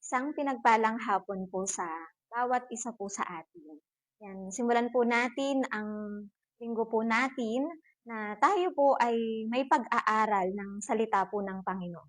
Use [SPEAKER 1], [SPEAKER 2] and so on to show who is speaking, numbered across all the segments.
[SPEAKER 1] Isang pinagpalang hapon po sa bawat isa po sa atin. Yan, simulan po natin ang linggo po natin na tayo po ay may pag-aaral ng salita po ng Panginoon.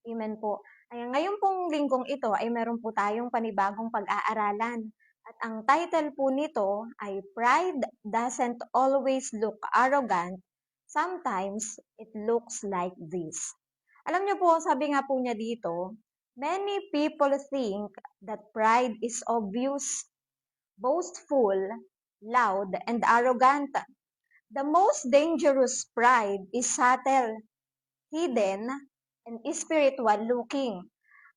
[SPEAKER 1] Amen po. Ayan, ngayon pong linggong ito ay meron po tayong panibagong pag-aaralan. At ang title po nito ay Pride Doesn't Always Look Arrogant. Sometimes it looks like this. Alam niyo po, sabi nga po niya dito, many people think that pride is obvious, boastful, loud, and arrogant. The most dangerous pride is subtle, hidden, and spiritual looking.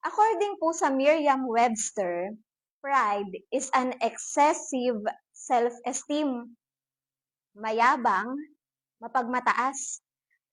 [SPEAKER 1] According po sa Merriam-Webster, pride is an excessive self-esteem, mayabang, mapagmataas.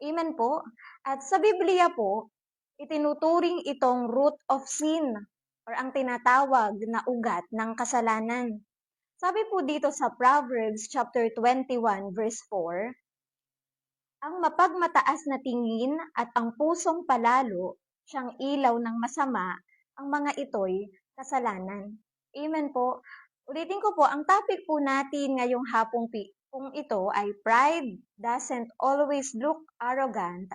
[SPEAKER 1] Amen po. At sa Biblia po, itinuturing itong root of sin or ang tinatawag na ugat ng kasalanan. Sabi po dito sa Proverbs chapter 21 verse 4, ang mapagmataas na tingin at ang pusong palalo, siyang ilaw ng masama, ang mga ito'y kasalanan. Amen po. Ulitin ko po, ang topic po natin ngayong hapong kung ito ay pride doesn't always look arrogant.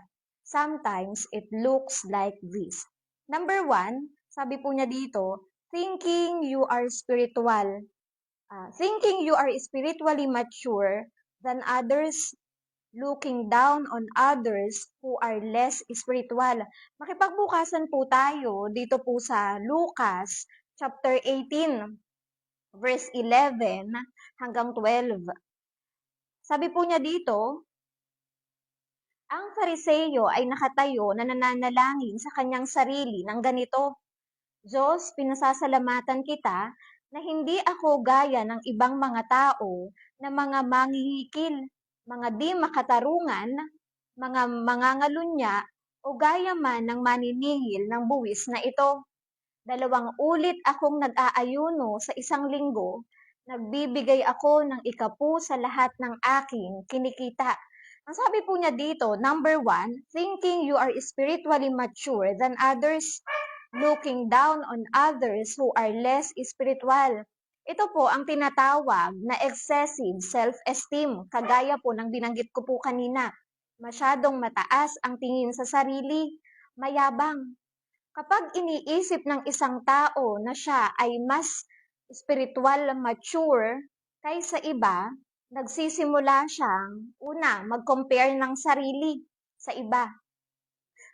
[SPEAKER 1] Sometimes it looks like this. Number 1, sabi po niya dito, thinking you are spiritual. Thinking you are spiritually mature than others, looking down on others who are less spiritual. Makipagbukasan po tayo dito po sa Lucas chapter 18 verse 11 hanggang 12. Sabi po niya dito, ang Fariseyo ay nakatayo na nananalangin sa kanyang sarili ng ganito, Diyos, pinasasalamatan kita na hindi ako gaya ng ibang mga tao na mga mangingikil, mga di makatarungan, mga mangangalunya, o gaya man ng maniningil ng buwis na ito. 2 ulit akong nag-aayuno sa isang linggo, nagbibigay ako ng ikapu sa lahat ng aking kinikita. Ang sabi po niya dito, number 1, thinking you are spiritually mature than others, looking down on others who are less spiritual. Ito po ang tinatawag na excessive self-esteem, kagaya po ng binanggit ko po kanina. Masyadong mataas ang tingin sa sarili, mayabang. Kapag iniisip ng isang tao na siya ay mas spiritual mature kaysa iba, nagsisimula siyang mag-compare ng sarili sa iba.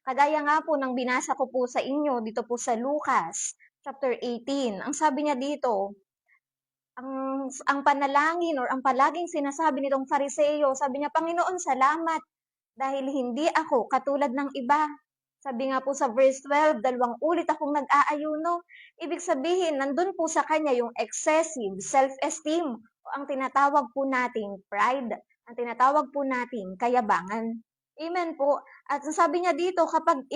[SPEAKER 1] Kagaya nga po ng binasa ko po sa inyo dito po sa Lucas chapter 18. Ang sabi niya dito, ang panalangin or ang palaging sinasabi nitong Fariseo, sabi niya, Panginoon, salamat dahil hindi ako katulad ng iba. Sabi nga po sa verse 12, 2 ulit akong nag-aayuno. Ibig sabihin, nandun po sa kanya yung excessive self-esteem o ang tinatawag po nating pride, ang tinatawag po nating kayabangan. Amen po. At sabi niya dito, kapag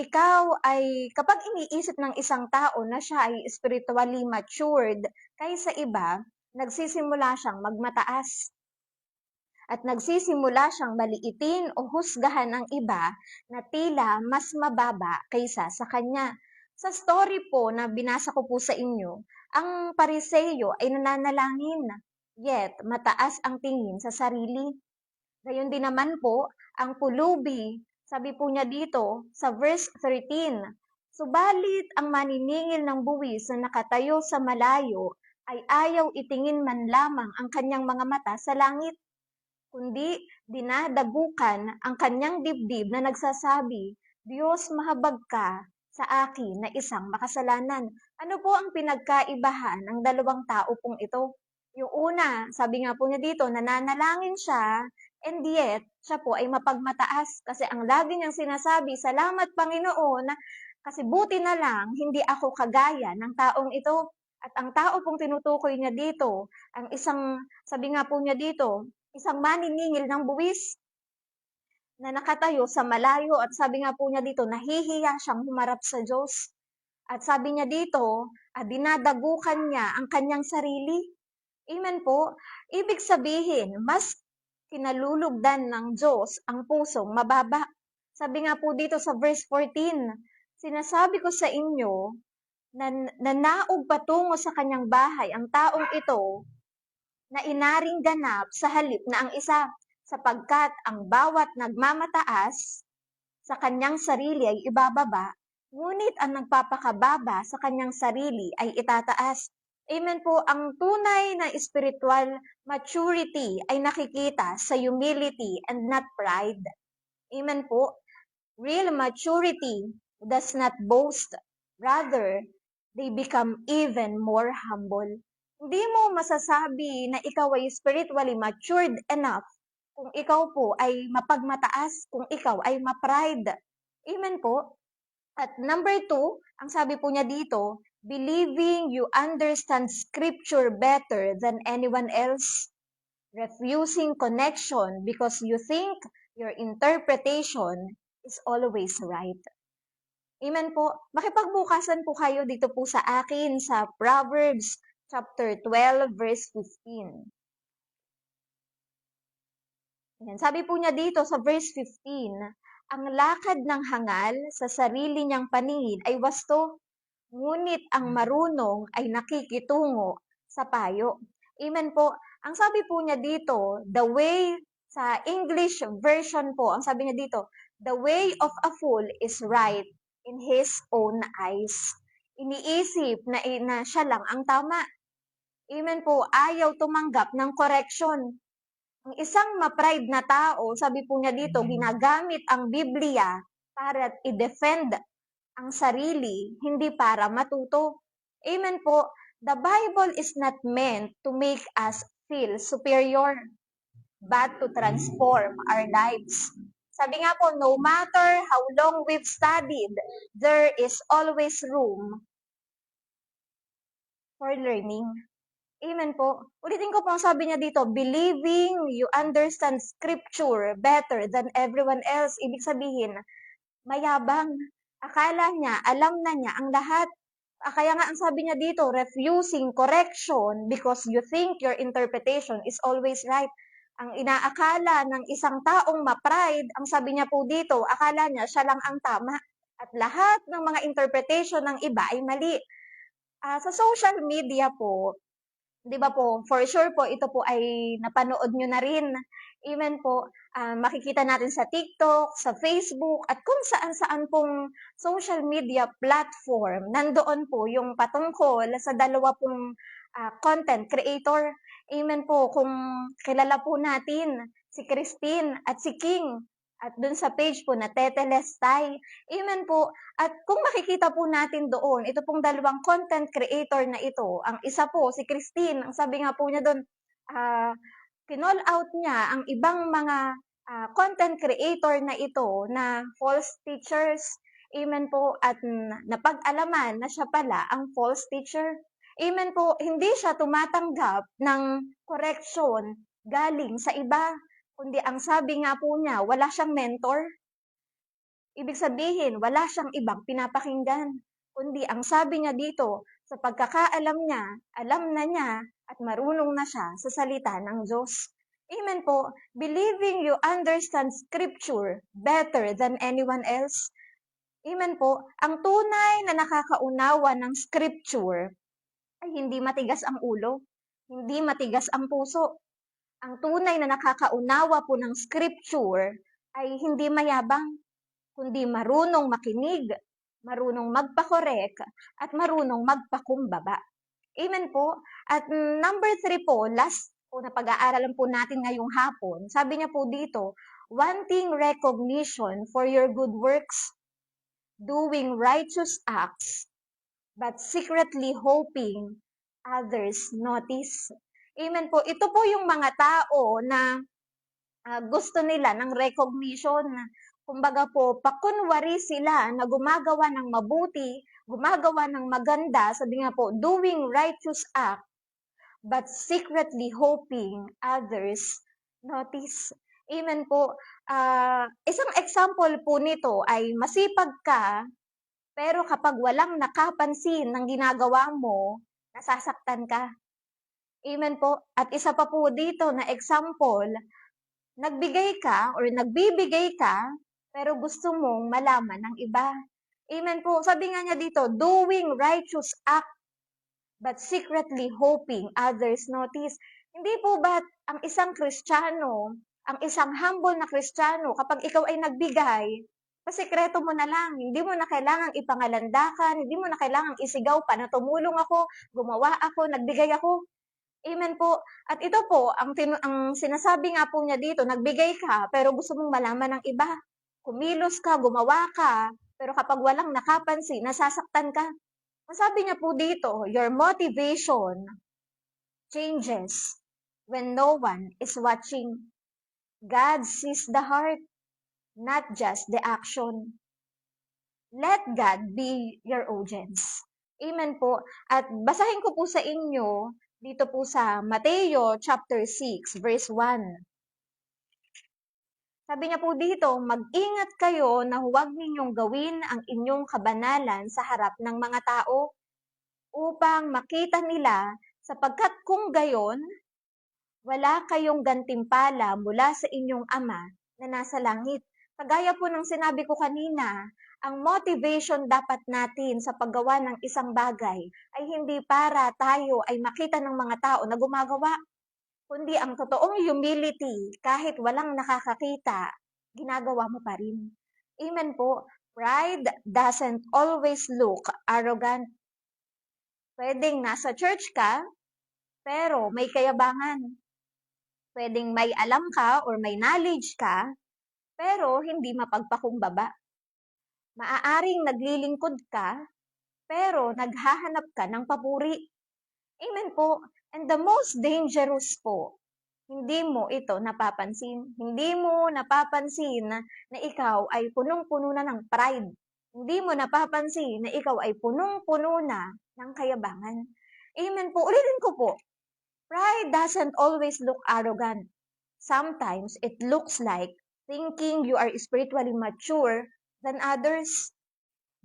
[SPEAKER 1] iniisip ng isang tao na siya ay spiritually matured kaysa iba, nagsisimula siyang magmataas at nagsisimula siyang maliitin o husgahan ang iba na tila mas mababa kaysa sa kanya. Sa story po na binasa ko po sa inyo, ang Pariseyo ay nananalangin, yet mataas ang tingin sa sarili. Gayon din naman po, ang pulubi, sabi po niya dito sa verse 13, subalit ang maniningil ng buwis na nakatayo sa malayo ay ayaw itingin man lamang ang kanyang mga mata sa langit, kundi dinadagukan ang kanyang dibdib na nagsasabi, Diyos, mahabag ka sa akin na isang makasalanan. Ano po ang pinagkaibahan ng dalawang tao pong ito? Yung una, sabi nga po niya dito, nananalangin siya, and yet, siya po ay mapagmataas. Kasi ang lagi niyang sinasabi, salamat Panginoon, kasi buti na lang, hindi ako kagaya ng taong ito. At ang tao pong tinutukoy niya dito, ang isang, sabi nga po niya dito, isang maniningil ng buwis na nakatayo sa malayo at sabi nga po niya dito, nahihiya siyang humarap sa Diyos. At sabi niya dito, dinadagukan niya ang kanyang sarili. Amen po. Ibig sabihin, mas kinalulugdan ng Diyos ang pusong mababa. Sabi nga po dito sa verse 14, sinasabi ko sa inyo, nanaog patungo sa kanyang bahay ang taong ito na inaring ganap sa halip na ang isa, sapagkat ang bawat nagmamataas sa kanyang sarili ay ibababa, ngunit ang nagpapakababa sa kanyang sarili ay itataas. Amen po, ang tunay na spiritual maturity ay nakikita sa humility and not pride. Amen po. Real maturity does not boast. Rather, they become even more humble. Hindi mo masasabi na ikaw ay spiritually matured enough kung ikaw po ay mapagmataas, kung ikaw ay ma-pride. Amen po. At number 2, ang sabi po niya dito, believing you understand scripture better than anyone else. Refusing connection because you think your interpretation is always right. Amen po. Makipagbukasan po kayo dito po sa akin sa Proverbs chapter 12 verse 15. Ayan, sabi po niya dito sa verse 15, ang lakad ng hangal sa sarili niyang paningin ay wasto, ngunit ang marunong ay nakikitungo sa payo. Amen po. Ang sabi po niya dito, the way, sa English version po, ang sabi niya dito, the way of a fool is right in his own eyes. Iniisip na siya lang ang tama. Amen po. Ayaw tumanggap ng correction. Ang isang ma-pride na tao, sabi po niya dito, ginagamit ang Biblia para i-defend ang sarili, hindi para matuto. Amen po. The Bible is not meant to make us feel superior, but to transform our lives. Sabi nga po, no matter how long we've studied, there is always room for learning. Amen po. Ulitin ko po ang sabi niya dito, believing you understand scripture better than everyone else. Ibig sabihin, mayabang. Akala niya, alam na niya ang lahat. Kaya nga ang sabi niya dito, refusing correction because you think your interpretation is always right. Ang inaakala ng isang taong ma-pride, ang sabi niya po dito, akala niya siya lang ang tama. At lahat ng mga interpretation ng iba ay mali. Sa social media po, 'di ba po, for sure po, ito po ay napanood nyo na rin. Amen po. Makikita natin sa TikTok, sa Facebook, at kung saan-saan pong social media platform, nandoon po yung patungkol sa dalawa pong content creator. Amen po. Kung kilala po natin si Christine at si King, at dun sa page po na Tetelestay. Amen po. At kung makikita po natin doon, ito pong dalawang content creator na ito, ang isa po, si Christine, ang sabi nga po niya doon, kinall out niya ang ibang mga content creator na ito na false teachers. Amen po. At napag-alaman na siya pala ang false teacher. Amen po. Hindi siya tumatanggap ng correction galing sa iba. Kundi ang sabi nga po niya, wala siyang mentor. Ibig sabihin, wala siyang ibang pinapakinggan. Kundi ang sabi niya dito, sa pagkakaalam niya, alam na niya at marunong na siya sa salita ng Diyos. Amen po. Believing you understand scripture better than anyone else. Amen po. Ang tunay na nakakaunawa ng scripture ay hindi matigas ang ulo, hindi matigas ang puso. Ang tunay na nakakaunawa po ng scripture ay hindi mayabang, kundi marunong makinig, marunong magpakorek, at marunong magpakumbaba. Amen po. At number 3 po, last po na pag-aaralan po natin ngayong hapon, sabi niya po dito, wanting recognition for your good works, doing righteous acts, but secretly hoping others notice. Amen po. Ito po yung mga tao na gusto nila ng recognition. Kumbaga po, pakunwari sila na gumagawa ng mabuti, gumagawa ng maganda, sabi nga po, doing righteous act, but secretly hoping others notice. Amen po. Isang example po nito ay masipag ka, pero kapag walang nakapansin ng ginagawa mo, nasasaktan ka. Amen po. At isa pa po dito na example, nagbigay ka or nagbibigay ka, pero gusto mong malaman ng iba. Amen po. Sabi nga niya dito, doing righteous act but secretly hoping others notice. Hindi po ba ang isang Kristiyano, ang isang humble na Kristiyano, kapag ikaw ay nagbigay, pasikreto mo na lang, hindi mo na kailangang ipangalandakan, hindi mo na kailangang isigaw pa na tumulong ako, gumawa ako, nagbigay ako. Amen po. At ito po, ang sinasabi nga po niya dito, nagbigay ka, pero gusto mong malaman ng iba. Kumilos ka, gumawa ka, pero kapag walang nakapansin, nasasaktan ka. Ang sabi niya po dito, your motivation changes when no one is watching. God sees the heart, not just the action. Let God be your audience. Amen po. At basahin ko po sa inyo dito po sa Mateo chapter 6 verse 1. Sabi niya po dito, mag-ingat kayo na huwag ninyong gawin ang inyong kabanalan sa harap ng mga tao upang makita nila, sapagkat kung gayon, wala kayong gantimpala mula sa inyong Ama na nasa langit. Kagaya po ng sinabi ko kanina, ang motivation dapat natin sa paggawa ng isang bagay ay hindi para tayo ay makita ng mga tao na gumagawa, kundi ang totoong humility, kahit walang nakakakita, ginagawa mo pa rin. Amen po. Pride doesn't always look arrogant. Pwedeng nasa church ka, pero may kayabangan. Pwedeng may alam ka or may knowledge ka, pero hindi mapagpakumbaba. Maaaring naglilingkod ka, pero naghahanap ka ng papuri. Amen po. And the most dangerous po, hindi mo ito napapansin. Hindi mo napapansin na ikaw ay punong-puno na ng pride. Hindi mo napapansin na ikaw ay punong-puno na ng kayabangan. Amen po. Ulitin ko po. Pride doesn't always look arrogant. Sometimes it looks like thinking you are spiritually mature than others,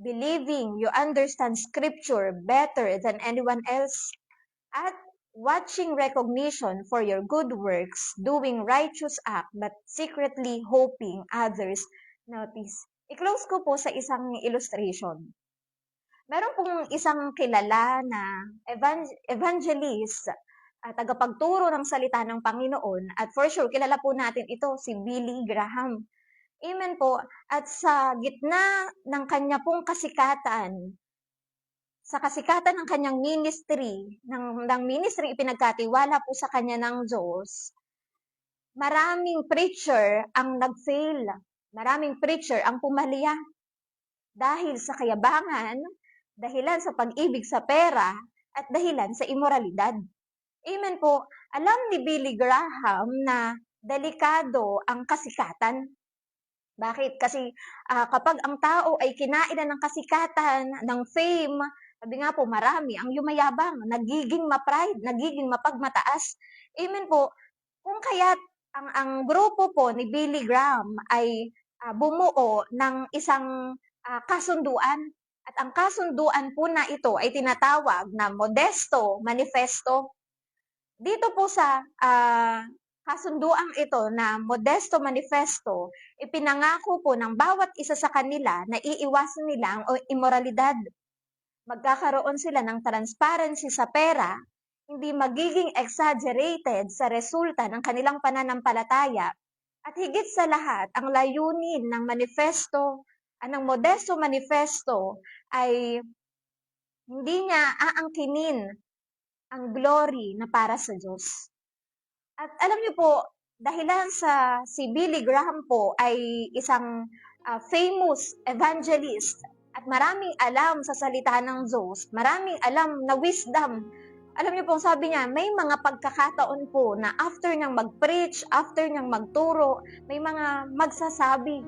[SPEAKER 1] believing you understand scripture better than anyone else, at watching recognition for your good works, doing righteous act, but secretly hoping others notice. I-close ko po sa isang illustration. Meron pong isang kilala na evangelist, tagapagturo ng salita ng Panginoon, at for sure, kilala po natin ito, si Billy Graham. Amen po. At sa gitna ng kanya pong kasikatan, sa kasikatan ng kanyang ministry, ng ministry ipinagkatiwala po sa kanya ng Diyos, maraming preacher ang nag-fail. Maraming preacher ang pumalya. Dahil sa kayabangan, dahilan sa pag-ibig sa pera, at dahilan sa imoralidad. Amen po. Alam ni Billy Graham na delikado ang kasikatan. Bakit? Kasi kapag ang tao ay kinainan ng kasikatan, ng fame, sabi nga po, marami ang yumayabang, nagiging ma-pride, nagiging mapagmataas. Amen po. Kung kaya't ang grupo po ni Billy Graham ay bumuo ng isang kasunduan. At ang kasunduan po na ito ay tinatawag na Modesto Manifesto. Dito po sa kasunduang ito na Modesto Manifesto, ipinangako po ng bawat isa sa kanila na iiwasan nila ang immoralidad. Magkakaroon sila ng transparency sa pera, hindi magiging exaggerated sa resulta ng kanilang pananampalataya, at higit sa lahat, ang layunin ng manifesto, ng Modesto Manifesto ay hindi niya aangkinin ang glory na para sa Diyos. At alam niyo po, dahilan sa si Billy Graham po ay isang famous evangelist at maraming alam sa salita ng Diyos, maraming alam na wisdom. Alam niyo po, sabi niya, may mga pagkakataon po na after niyang mag-preach, after niyang magturo, may mga magsasabi.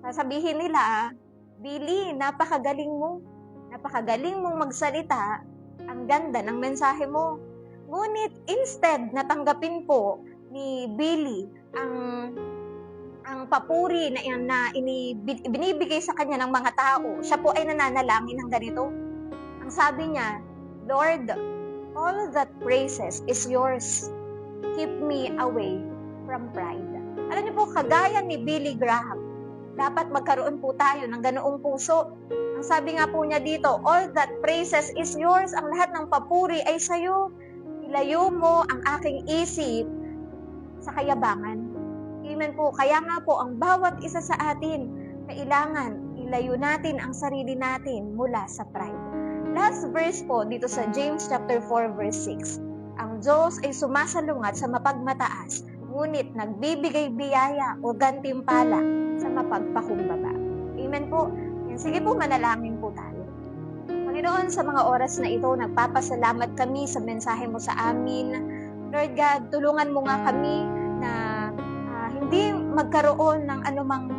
[SPEAKER 1] Sasabihin nila, Billy, napakagaling mo. Napakagaling mong magsalita. Ang ganda ng mensahe mo. Ngunit instead na tanggapin po ni Billy ang papuri na binibigay sa kanya ng mga tao, siya po ay nananalangin ng ganito. Ang sabi niya, Lord, all that praises is yours. Keep me away from pride. Alam niyo po, kagaya ni Billy Graham, dapat magkaroon po tayo ng ganoong puso. Ang Ang sabi nga po niya dito, all that praises is yours. Ang lahat ng papuri ay sa'yo. Ilayo mo ang aking isip sa kayabangan. Amen po. Kaya nga po, ang bawat isa sa atin, kailangan ilayo natin ang sarili natin mula sa pride. Last verse po dito sa James chapter 4 verse 6. Ang Diyos ay sumasalungat sa mapagmataas, ngunit nagbibigay biyaya o gantimpala sa mapagpakumbaba. Amen po. Yan, sige po, manalangin po tayo. Panginoon, sa mga oras na ito, nagpapasalamat kami sa mensahe mo sa amin. Lord God, tulungan mo nga kami na hindi magkaroon ng anumang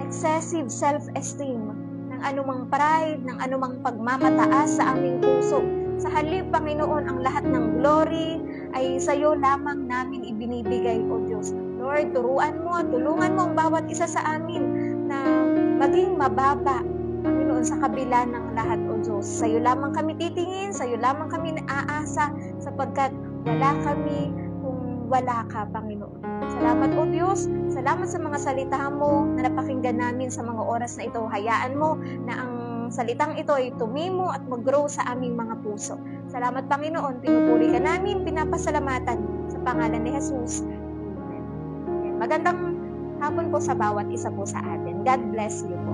[SPEAKER 1] excessive self-esteem, ng anumang pride, ng anumang pagmamataas sa aming puso. Sa halip, Panginoon, ang lahat ng glory ay sa iyo lamang namin ibinibigay, O Diyos. Lord, tulungan mo ang bawat isa sa amin na maging mababa, Panginoon, sa kabila ng lahat, O Diyos. Sa iyo lamang kami titingin, sa iyo lamang kami naaasa, sapagkat wala kami kung wala ka, Panginoon. Salamat, O Diyos. Salamat sa mga salita mo na napakinggan namin sa mga oras na ito. Hayaan mo na ang salitang ito ay tumimo at mag-grow sa aming mga puso. Salamat, Panginoon. Pinupuri ka namin, pinapasalamatan sa pangalan ni Jesus. Amen. Magandang hapon po sa bawat isa po sa atin. God bless you po.